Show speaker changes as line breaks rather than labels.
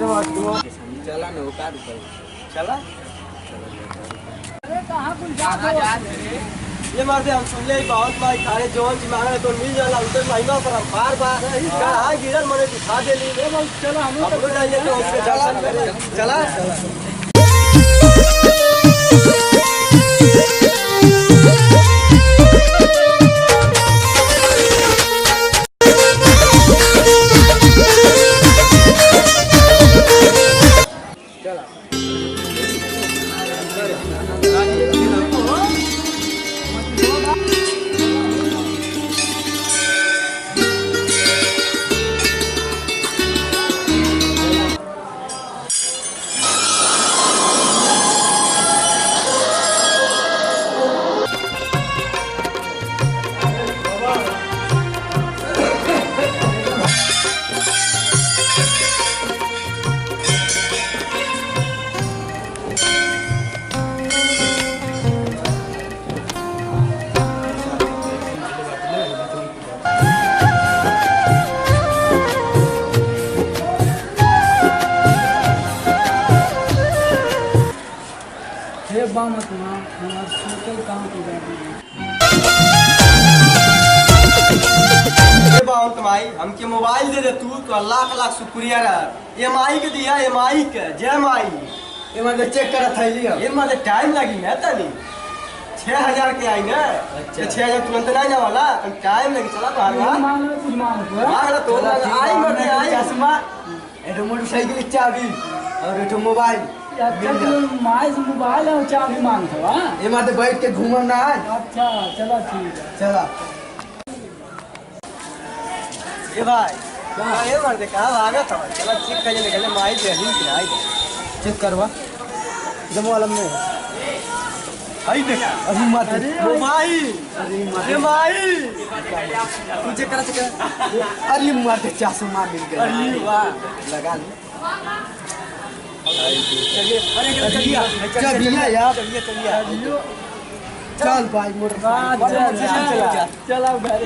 चला नौका चला। ये मारते हम सुन ले बहुत भाई खाने जोन जी मांगे तो मिल जाला उधर महीना पर बार बार कहां गिरन मने दिखा दे ली चला हम लोग जाइए तो उसके दर्शन करें चला। हमके मोबाइल दे दे तू तो लाख लाख शुक्रिया रहा। एमआई के दिया एमआई के जय माई एमा दे चेक करत थैली एमा दे टाइम लगी ना तनी 6000 के आई ना। अच्छा 6000 तुरंत नहीं ना वाला टाइम लगी चला बाहर मांग कुछ मांग तो आई मत आई चश्मा एटो मोटरसाइकिल चाबी और एटो मोबाइल
माइस मोबाइल और चाबी मांगतो हां
एमा दे बैठ के घूमम ना।
अच्छा चलो ठीक है
चला। ये भाई ये मार दे कहां भागा था चला चेक कर निकले माई दे हिल के आई चेक करवा जमो आलम में आई देख अभी मत ओ माई अरे माई तू चेक कर अरे मार दे चासू मार मिल गया अरे वाह लगा ले चलिए अरे चलिए यार चलिए
चल भाई मोटर चला घर।